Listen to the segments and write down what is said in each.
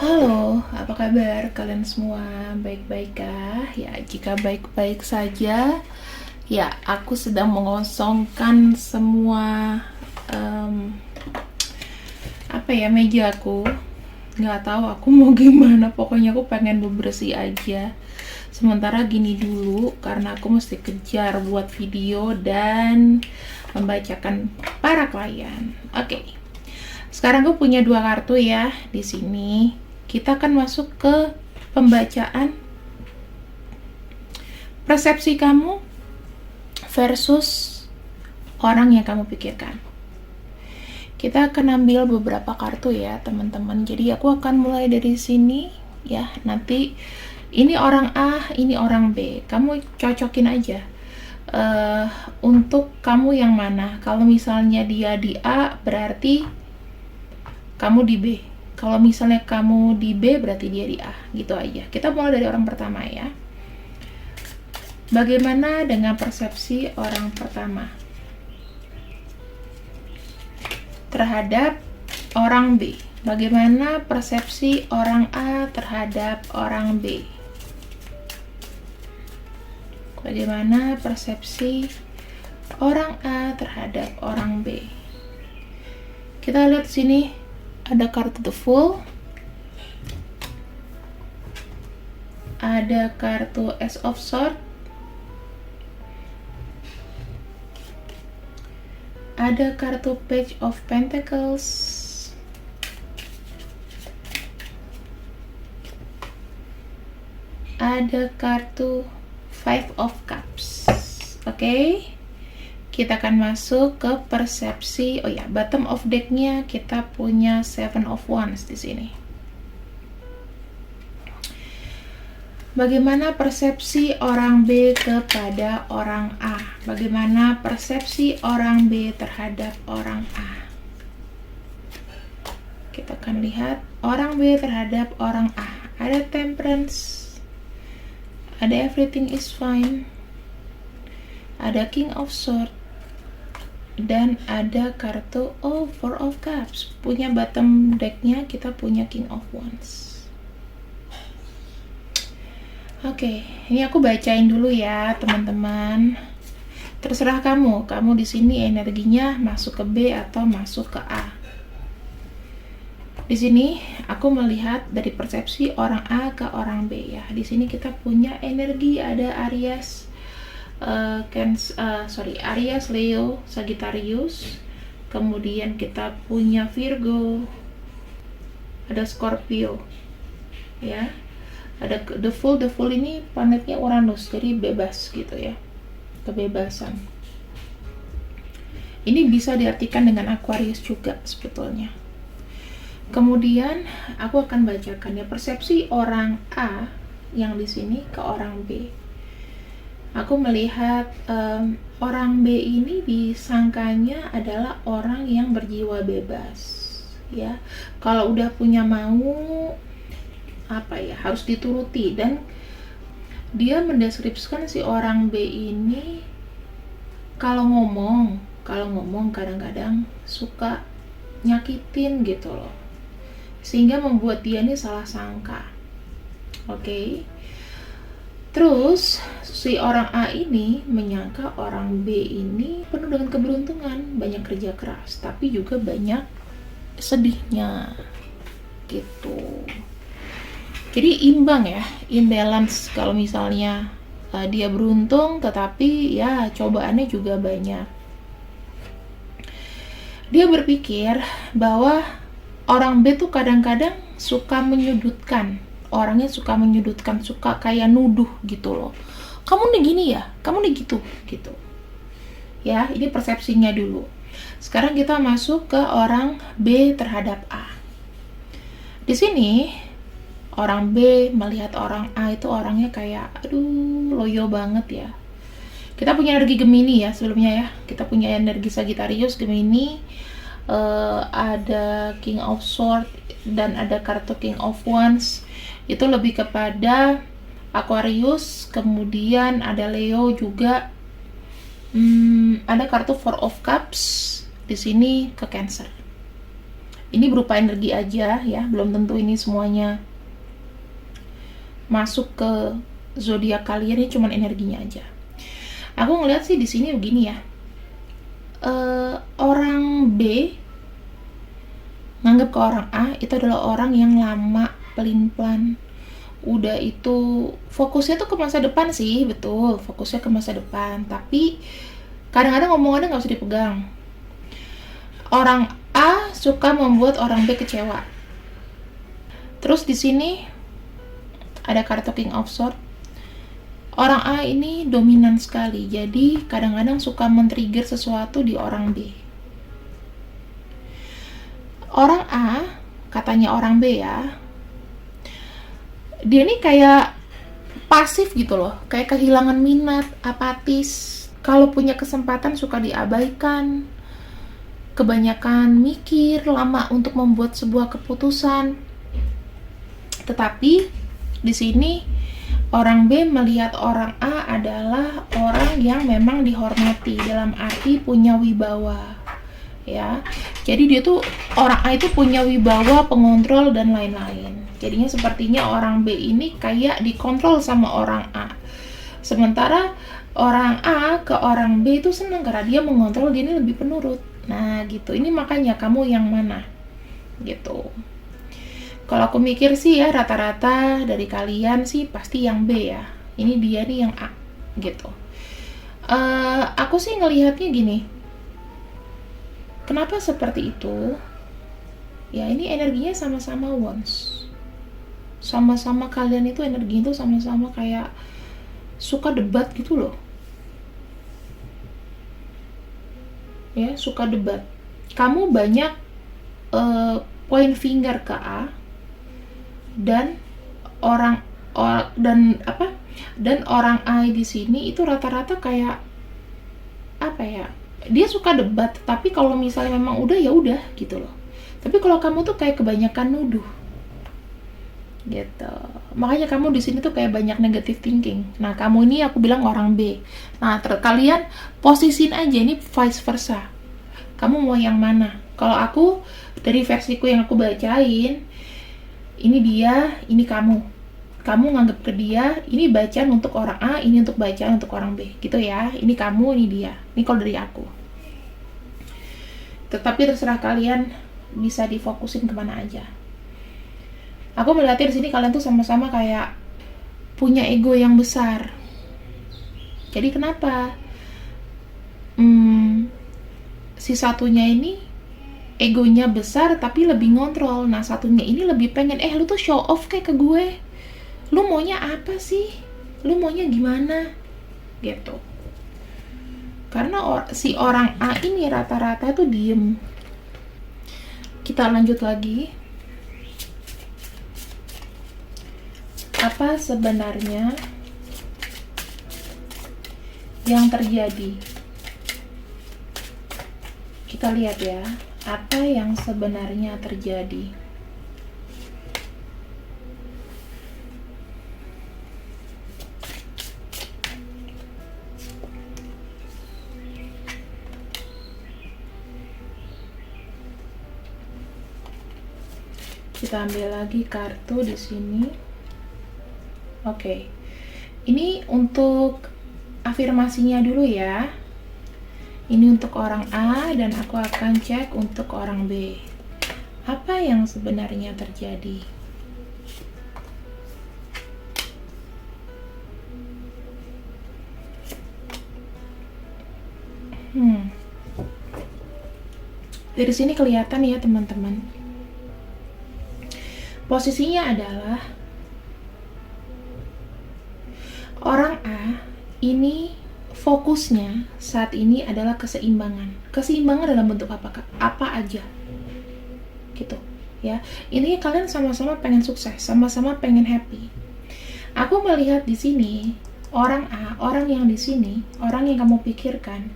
Halo, apa kabar kalian semua? Baik-baik kah? Ya, jika baik-baik saja, ya aku sedang mengosongkan semua em, meja aku. Nggak tahu aku mau gimana, pokoknya aku pengen bebersih aja. Sementara gini dulu, karena aku mesti kejar buat video dan membacakan para klien. Oke. Sekarang aku punya dua kartu ya di sini. Kita akan masuk ke pembacaan persepsi kamu versus orang yang kamu pikirkan. Kita akan ambil beberapa kartu ya, teman-teman. Jadi aku akan mulai dari sini ya. Nanti ini orang A, ini orang B. Kamu cocokin aja. Untuk kamu yang mana? Kalau misalnya dia di A, berarti kamu di B. Kalau misalnya kamu di B, berarti dia di A. Gitu aja. Kita mulai dari orang pertama ya. Bagaimana dengan persepsi orang pertama terhadap orang B? Bagaimana persepsi orang A terhadap orang B? Bagaimana persepsi orang A terhadap orang B? Kita lihat sini. Ada kartu The Fool, ada kartu Ace of Swords, ada kartu Page of Pentacles, ada kartu Five of Cups. Oke. Kita akan masuk ke persepsi. Oh ya, bottom of deck-nya kita punya Seven of Wands di sini. Bagaimana persepsi orang B kepada orang A? Bagaimana persepsi orang B terhadap orang A? Kita akan lihat orang B terhadap orang A. Ada Temperance, ada Everything is Fine, ada King of Swords, dan ada kartu Four of Cups. Punya bottom decknya kita punya King of Wands. Oke, ini aku bacain dulu ya teman-teman. Terserah kamu di sini energinya masuk ke B atau masuk ke A. Di sini aku melihat dari persepsi orang A ke orang B ya. Di sini kita punya energi, ada Aries, Aries, Leo, Sagittarius. Kemudian kita punya Virgo, ada Scorpio ya, ada The Fool. The Fool ini planetnya Uranus, jadi bebas gitu ya, kebebasan. Ini bisa diartikan dengan Aquarius juga sebetulnya. Kemudian aku akan bacakan ya persepsi orang A yang di sini ke orang B. Aku melihat orang B ini disangkanya adalah orang yang berjiwa bebas ya. Kalau udah punya mau harus dituruti, dan dia mendeskripsikan si orang B ini kalau ngomong kadang-kadang suka nyakitin gitu loh, sehingga membuat dia ini salah sangka. Oke. Terus si orang A ini menyangka orang B ini penuh dengan keberuntungan, banyak kerja keras, tapi juga banyak sedihnya gitu. Jadi imbang ya, imbalance kalau misalnya dia beruntung, tetapi ya cobaannya juga banyak. Dia berpikir bahwa orang B tuh kadang-kadang suka menyudutkan. Orangnya suka menyudutkan, suka kayak nuduh gitu loh. Kamu nih gini ya, kamu nih gitu. Ya, ini persepsinya dulu. Sekarang kita masuk ke orang B terhadap A. Di sini orang B melihat orang A itu orangnya kayak loyo banget ya. Kita punya energi Gemini ya sebelumnya ya. Kita punya energi Sagittarius, Gemini, ada King of Swords dan ada kartu King of Wands. Itu lebih kepada Aquarius, kemudian ada Leo juga, ada kartu Four of Cups di sini ke Cancer. Ini berupa energi aja ya, belum tentu ini semuanya masuk ke zodiak kalian, ini cuman energinya aja. Aku ngeliat sih di sini begini ya. Orang B nganggap ke orang A itu adalah orang yang lama, pelin-pelan. Udah itu fokusnya tuh ke masa depan sih, betul, fokusnya ke masa depan. Tapi kadang-kadang omongannya nggak usah dipegang. Orang A suka membuat orang B kecewa. Terus di sini ada kartu King of Swords. Orang A ini dominan sekali, jadi kadang-kadang suka men-trigger sesuatu di orang B. Orang A, katanya orang B ya, dia ini kayak pasif gitu loh, kayak kehilangan minat, apatis. Kalau punya kesempatan suka diabaikan, kebanyakan mikir, lama untuk membuat sebuah keputusan. Tetapi di sini orang B melihat orang A adalah orang yang memang dihormati, dalam arti punya wibawa. Ya, jadi dia tuh orang A itu punya wibawa, pengontrol dan lain-lain. Jadinya sepertinya orang B ini kayak dikontrol sama orang A. Sementara orang A ke orang B itu senang karena dia mengontrol, dia ini lebih penurut. Nah gitu, ini makanya kamu yang mana gitu. Kalau aku mikir sih ya, rata-rata dari kalian sih pasti yang B ya. Ini dia nih yang A gitu. Aku sih ngelihatnya gini, kenapa seperti itu? Ya ini energinya sama-sama Wands. Sama-sama kalian itu energi itu sama-sama kayak suka debat gitu loh. Ya, suka debat. Kamu banyak point finger ke A dan orang A di sini itu rata-rata kayak apa ya? Dia suka debat, tapi kalau misalnya memang udah ya udah gitu loh. Tapi kalau kamu tuh kayak kebanyakan nuduh. Gitu. Makanya kamu di sini tuh kayak banyak negative thinking. Nah, kamu ini aku bilang orang B. Nah, kalian posisiin aja ini vice versa. Kamu mau yang mana? Kalau aku dari versiku yang aku bacain, ini dia, ini kamu. Kamu nganggap ke dia, ini bacaan untuk orang A, ini untuk bacaan untuk orang B. Gitu ya. Ini kamu, ini dia. Ini kalau dari aku. Tetapi terserah kalian bisa difokusin kemana aja. Aku melihatnya di sini kalian tuh sama-sama kayak punya ego yang besar. Jadi kenapa? Si satunya ini egonya besar tapi lebih ngontrol. Nah satunya ini lebih pengen, lu tuh show off kayak ke gue. Lu maunya apa sih? Lu maunya gimana? Gitu. Karena si orang A ini rata-rata tuh diem. Kita lanjut lagi. Apa sebenarnya yang terjadi? Kita lihat ya, apa yang sebenarnya terjadi. Kita ambil lagi kartu di sini. Oke, ini untuk afirmasinya dulu ya. Ini untuk orang A dan aku akan cek untuk orang B. Apa yang sebenarnya terjadi? Dari sini kelihatan ya teman-teman. Posisinya adalah orang A ini fokusnya saat ini adalah keseimbangan. Keseimbangan dalam bentuk apa? Apa aja. Gitu, ya. Ini kalian sama-sama pengen sukses, sama-sama pengen happy. Aku melihat di sini orang A, orang yang di sini, orang yang kamu pikirkan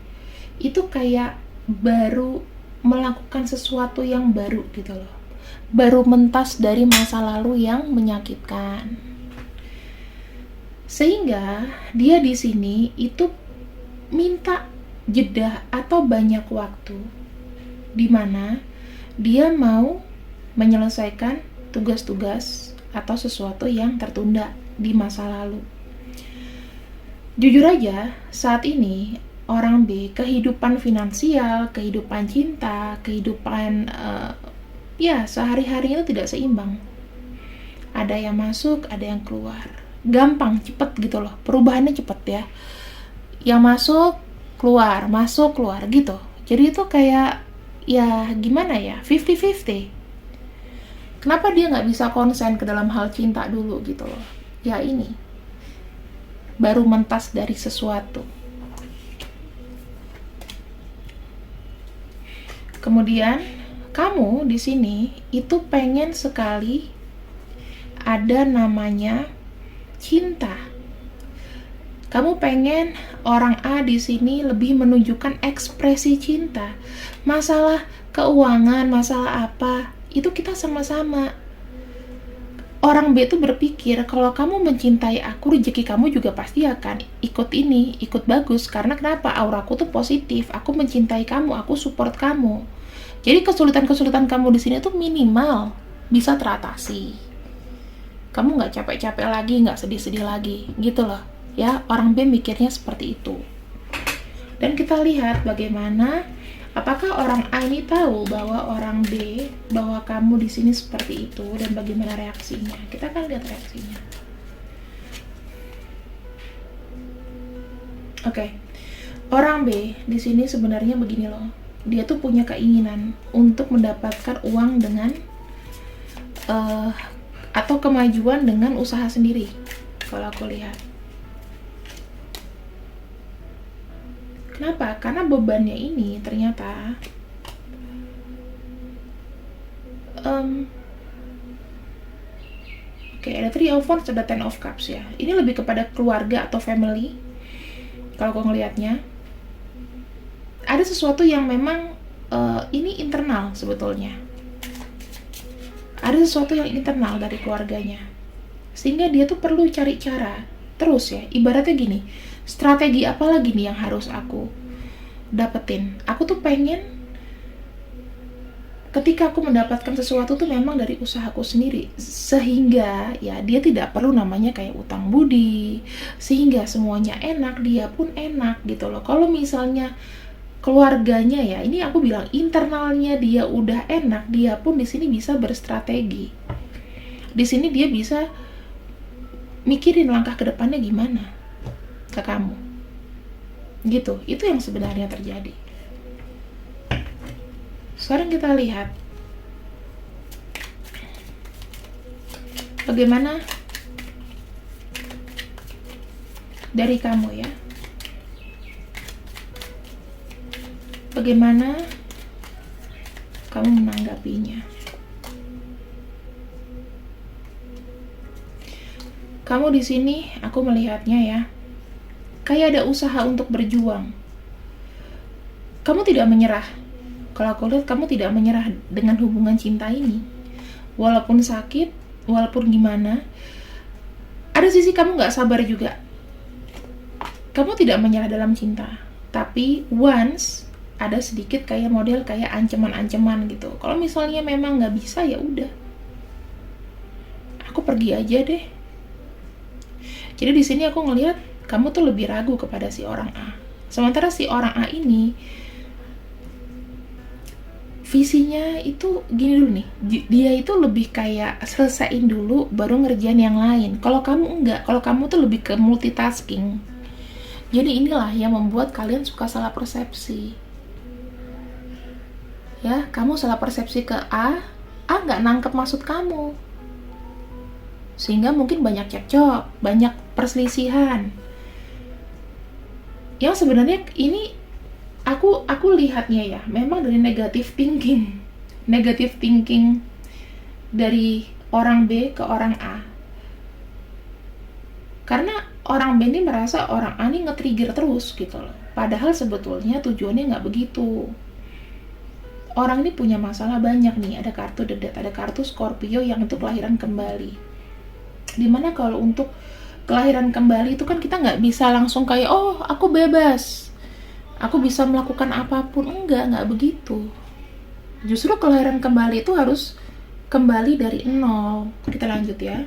itu kayak baru melakukan sesuatu yang baru gitu loh. Baru mentas dari masa lalu yang menyakitkan. Sehingga dia di sini itu minta jeda atau banyak waktu di mana dia mau menyelesaikan tugas-tugas atau sesuatu yang tertunda di masa lalu. Jujur aja, saat ini orang B, kehidupan finansial, kehidupan cinta, kehidupan sehari-hari itu tidak seimbang. Ada yang masuk, ada yang keluar. Gampang, cepet gitu loh. Perubahannya cepet ya. Yang masuk, keluar gitu. Jadi itu kayak, ya gimana ya, 50-50. Kenapa dia nggak bisa konsen ke dalam hal cinta dulu gitu loh. Ya ini, baru mentas dari sesuatu. Kemudian, kamu di sini itu pengen sekali ada namanya cinta. Kamu pengen orang A di sini lebih menunjukkan ekspresi cinta. Masalah keuangan, masalah apa, itu kita sama-sama. Orang B itu berpikir, kalau kamu mencintai aku, rezeki kamu juga pasti akan ikut bagus. Karena kenapa? Auraku tuh positif, aku mencintai kamu, aku support kamu. Jadi kesulitan-kesulitan kamu di sini tuh minimal bisa teratasi. Kamu nggak capek-capek lagi, nggak sedih-sedih lagi, gitu loh. Ya, orang B mikirnya seperti itu. Dan kita lihat bagaimana, apakah orang A ini tahu bahwa orang B, bahwa kamu di sini seperti itu, dan bagaimana reaksinya. Kita akan lihat reaksinya. Oke. Orang B di sini sebenarnya begini loh. Dia tuh punya keinginan untuk mendapatkan uang dengan atau kemajuan dengan usaha sendiri. Kalau aku lihat. Kenapa? Karena bebannya ini ternyata ada 3 of Wands, ada 10 of Cups ya. Ini lebih kepada keluarga atau family. Kalau aku ngelihatnya, ada sesuatu yang memang ini internal sebetulnya. Ada sesuatu yang internal dari keluarganya. Sehingga dia tuh perlu cari cara. Terus ya, ibaratnya gini, strategi apa lagi nih yang harus aku dapetin? Aku tuh pengen ketika aku mendapatkan sesuatu tuh memang dari usahaku sendiri, sehingga ya dia tidak perlu namanya kayak utang budi, sehingga semuanya enak, dia pun enak gitu loh. Kalau misalnya keluarganya ya, ini aku bilang internalnya dia udah enak, dia pun di sini bisa berstrategi. Di sini dia bisa mikirin langkah ke depannya gimana ke kamu. Gitu, itu yang sebenarnya terjadi. Sekarang kita lihat bagaimana dari kamu ya. Bagaimana kamu menanggapinya? Kamu di sini, aku melihatnya ya, kayak ada usaha untuk berjuang. Kamu tidak menyerah. Kalau aku lihat, kamu tidak menyerah dengan hubungan cinta ini. Walaupun sakit, walaupun gimana, ada sisi kamu nggak sabar juga. Kamu tidak menyerah dalam cinta. Tapi once ada sedikit kayak model kayak ancaman-ancaman gitu. Kalau misalnya memang nggak bisa, ya udah, aku pergi aja deh. Jadi di sini aku ngelihat kamu tuh lebih ragu kepada si orang A. Sementara si orang A ini visinya itu gini dulu nih. Dia itu lebih kayak selesaiin dulu baru ngerjain yang lain. Kalau kamu enggak, kalau kamu tuh lebih ke multitasking. Jadi inilah yang membuat kalian suka salah persepsi. Ya, kamu salah persepsi ke A nggak nangkep maksud kamu. Sehingga mungkin banyak cekcok, banyak perselisihan. Yang sebenarnya ini aku lihatnya ya, memang dari negative thinking dari orang B ke orang A. Karena orang B ini merasa orang A ini nge-trigger terus gitu loh. Padahal sebetulnya tujuannya nggak begitu. Orang ini punya masalah banyak nih. Ada kartu The Death, ada kartu Scorpio yang itu kelahiran kembali. Dimana kalau untuk kelahiran kembali itu kan kita nggak bisa langsung kayak, oh aku bebas, aku bisa melakukan apapun. Nggak begitu. Justru kelahiran kembali itu harus kembali dari nol. Kita lanjut ya.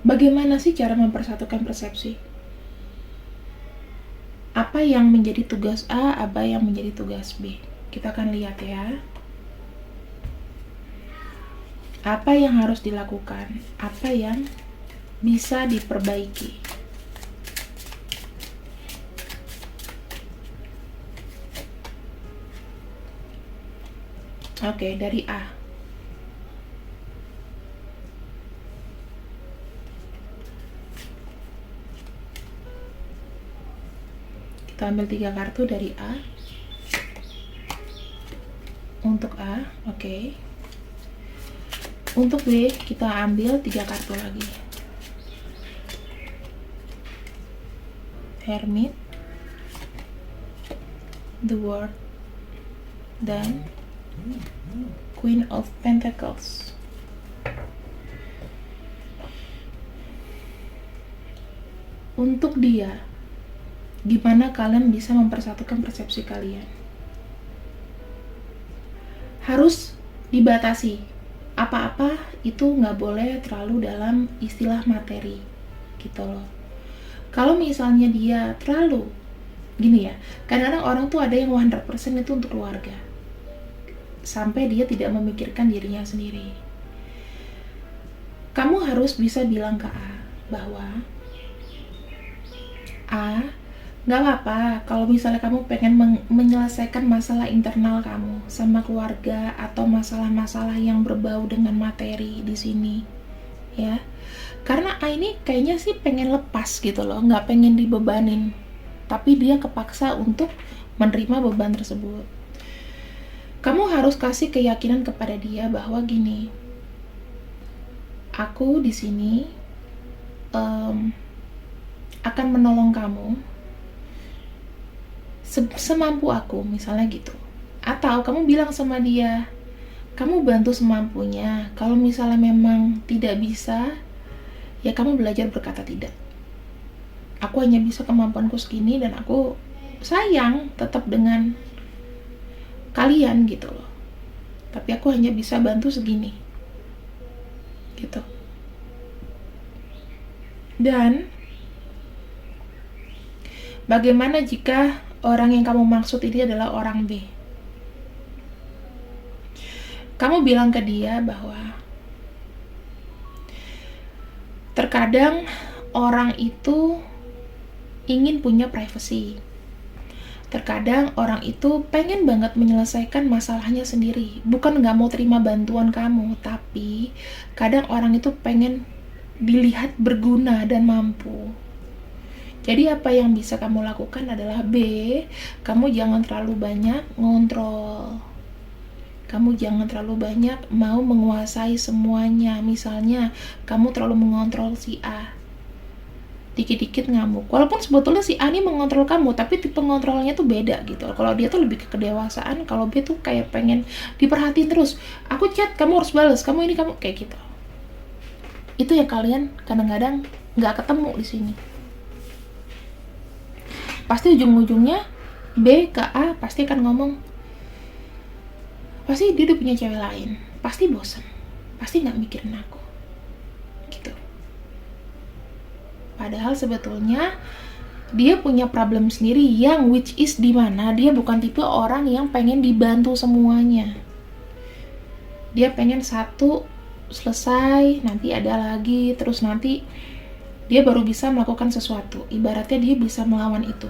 Bagaimana sih cara mempersatukan persepsi? Apa yang menjadi tugas A, apa yang menjadi tugas B? Kita akan lihat ya. Apa yang harus dilakukan? Apa yang bisa diperbaiki? Oke, dari A. Kita ambil 3 kartu dari A. Untuk A, oke. Untuk B, kita ambil 3 kartu lagi. Hermit, The World, dan Queen of Pentacles. Untuk dia, gimana kalian bisa mempersatukan persepsi kalian? Harus dibatasi. Apa-apa itu nggak boleh terlalu dalam istilah materi, gitu loh. Kalau misalnya dia terlalu, gini ya, kadang-kadang orang tuh ada yang 100% itu untuk keluarga. Sampai dia tidak memikirkan dirinya sendiri. Kamu harus bisa bilang ke A, bahwa A, nggak apa-apa kalau misalnya kamu pengen menyelesaikan masalah internal kamu sama keluarga atau masalah-masalah yang berbau dengan materi di sini, ya. Karena A ini kayaknya sih pengen lepas gitu loh, nggak pengen dibebanin, tapi dia kepaksa untuk menerima beban tersebut. Kamu harus kasih keyakinan kepada dia bahwa gini, aku di sini akan menolong kamu semampu aku, misalnya gitu. Atau kamu bilang sama dia, kamu bantu semampunya. Kalau misalnya memang tidak bisa, ya kamu belajar berkata tidak. Aku hanya bisa kemampuanku segini dan aku sayang tetap dengan kalian gitu loh. Tapi aku hanya bisa bantu segini. Gitu. Dan bagaimana jika orang yang kamu maksud ini adalah orang B? Kamu bilang ke dia bahwa terkadang orang itu ingin punya privacy. Terkadang orang itu pengen banget menyelesaikan masalahnya sendiri. Bukan nggak mau terima bantuan kamu, tapi kadang orang itu pengen dilihat berguna dan mampu. Jadi apa yang bisa kamu lakukan adalah B, kamu jangan terlalu banyak ngontrol. Kamu jangan terlalu banyak mau menguasai semuanya. Misalnya, kamu terlalu mengontrol si A. Dikit-dikit ngamuk. Walaupun sebetulnya si A ini mengontrol kamu, tapi tipe ngontrolnya tuh beda gitu. Kalau dia tuh lebih ke kedewasaan, kalau B tuh kayak pengen diperhatiin terus. Aku chat, kamu harus balas. Kamu ini, kamu kayak gitu. Itu yang kalian kadang-kadang nggak ketemu di sini. Pasti ujung-ujungnya B ke A pasti akan ngomong, pasti dia udah punya cewek lain, pasti bosan, pasti nggak mikirin aku, gitu. Padahal sebetulnya dia punya problem sendiri yang which is di mana dia bukan tipe orang yang pengen dibantu semuanya. Dia pengen satu selesai, nanti ada lagi, terus nanti dia baru bisa melakukan sesuatu. Ibaratnya dia bisa melawan itu.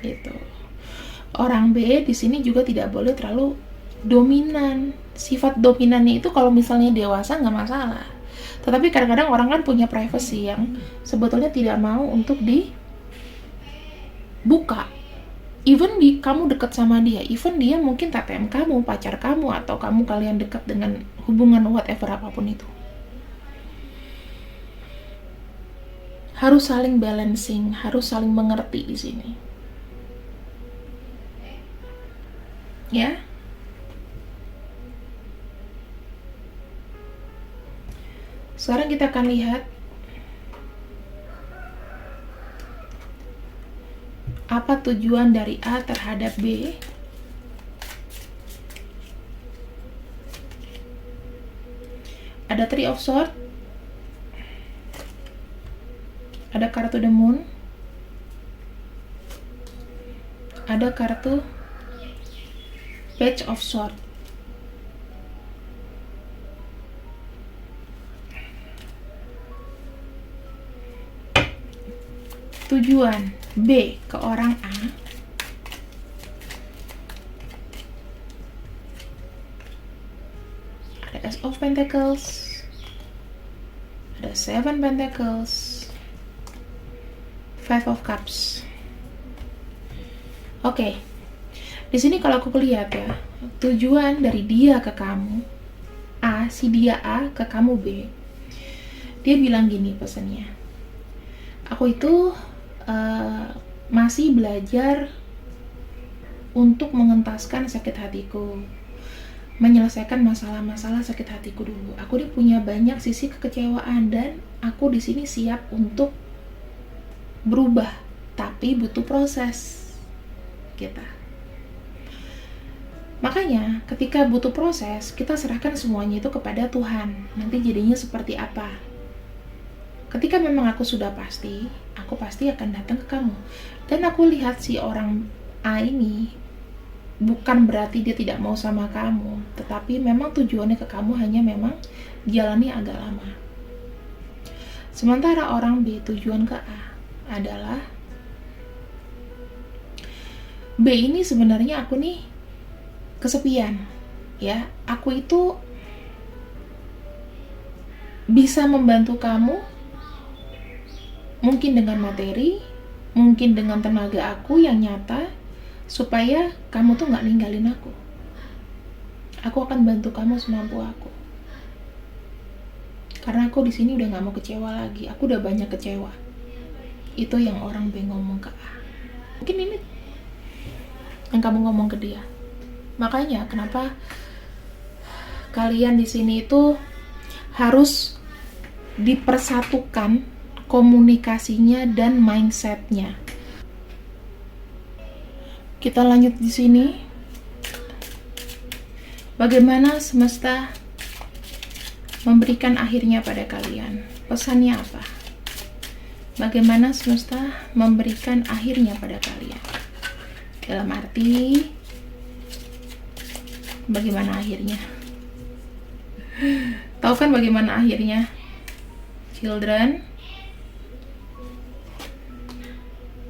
Gitu. Orang B di sini juga tidak boleh terlalu dominan. Sifat dominannya itu kalau misalnya dewasa nggak masalah. Tetapi kadang-kadang orang kan punya privacy yang sebetulnya tidak mau untuk dibuka. Even kamu dekat sama dia, even dia mungkin TTM kamu, pacar kamu, atau kalian dekat dengan hubungan whatever apapun itu. Harus saling balancing, harus saling mengerti di sini. Ya. Sekarang kita akan lihat Apa tujuan dari A terhadap B? Ada Three of Swords, ada kartu The Moon, ada kartu Page of Swords. Tujuan B ke orang A ada Ace of Pentacles, ada Seven Pentacles, Five of Cups. Oke, di sini kalau aku lihat ya, tujuan dari dia ke kamu A, si dia A ke kamu B, dia bilang gini pesannya, aku itu masih belajar untuk mengentaskan sakit hatiku, menyelesaikan masalah-masalah sakit hatiku dulu. Aku dia punya banyak sisi kekecewaan dan aku di sini siap untuk berubah, tapi butuh proses kita. Makanya ketika butuh proses, kita serahkan semuanya itu kepada Tuhan. Nanti jadinya seperti apa? Ketika memang aku sudah pasti, aku pasti akan datang ke kamu. Dan aku lihat si orang A ini bukan berarti dia tidak mau sama kamu, tetapi memang tujuannya ke kamu hanya memang jalannya agak lama. Sementara orang B tujuan ke A adalah B ini sebenarnya aku nih kesepian, ya. Aku itu bisa membantu kamu mungkin dengan materi, mungkin dengan tenaga aku yang nyata, supaya kamu tuh gak ninggalin aku. Aku akan bantu kamu semampu aku. Karena aku di sini udah gak mau kecewa lagi. Aku udah banyak kecewa. Itu yang orang B ngomong ke A. Mungkin ini yang kamu ngomong ke dia. Makanya kenapa kalian di sini itu harus dipersatukan komunikasinya dan mindsetnya. Kita lanjut di sini. Bagaimana semesta memberikan akhirnya pada kalian? Pesannya apa? Bagaimana semesta memberikan akhirnya pada kalian? Dalam arti, bagaimana akhirnya? Tahu kan bagaimana akhirnya? Children,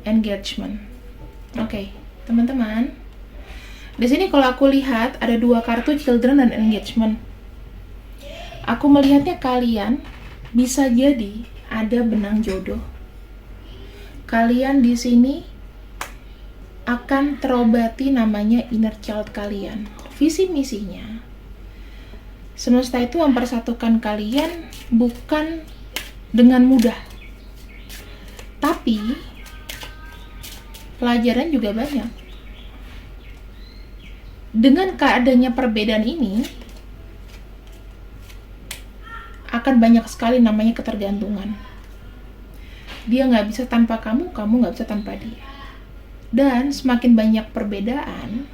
engagement. Oke, teman-teman. Di sini kalau aku lihat ada dua kartu children dan engagement. Aku melihatnya kalian bisa jadi ada benang jodoh. Kalian di sini akan terobati namanya inner child kalian. Visi misinya, semesta itu mempersatukan kalian bukan dengan mudah, tapi pelajaran juga banyak. Dengan keadanya perbedaan ini, akan banyak sekali namanya ketergantungan. Dia nggak bisa tanpa kamu, kamu nggak bisa tanpa dia. Dan semakin banyak perbedaan,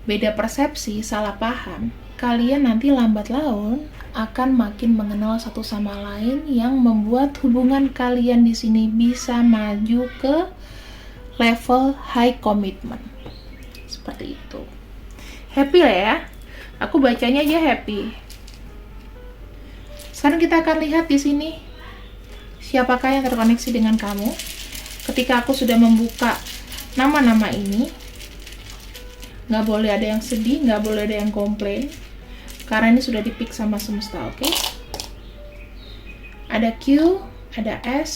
beda persepsi, salah paham, kalian nanti lambat laun akan makin mengenal satu sama lain yang membuat hubungan kalian di sini bisa maju ke level high commitment. Seperti itu. Happy lah ya. Aku bacanya aja happy. Sekarang kita akan lihat di sini siapakah yang terkoneksi dengan kamu. Ketika aku sudah membuka nama-nama ini, nggak boleh ada yang sedih, nggak boleh ada yang komplain, karena ini sudah di-pick sama semesta, oke? Ada Q, ada S,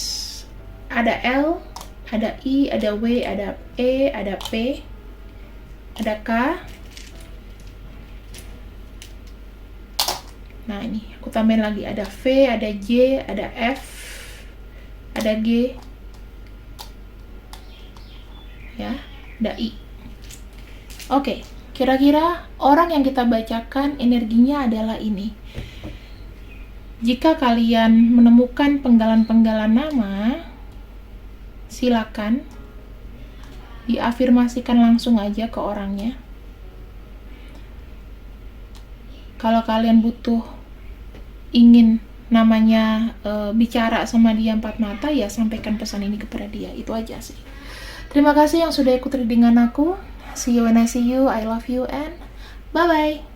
ada L, ada I, ada W, ada E, ada P, ada K. Nah ini, aku tambahin lagi, ada V, ada J, ada F, ada G, ya, ada I. Oke, kira-kira orang yang kita bacakan energinya adalah ini. Jika kalian menemukan penggalan-penggalan nama, silakan diafirmasikan langsung aja ke orangnya. Kalau kalian butuh ingin namanya bicara sama dia empat mata, ya sampaikan pesan ini kepada dia. Itu aja sih. Terima kasih yang sudah ikut readingan aku. See you when I see you. I love you and bye bye.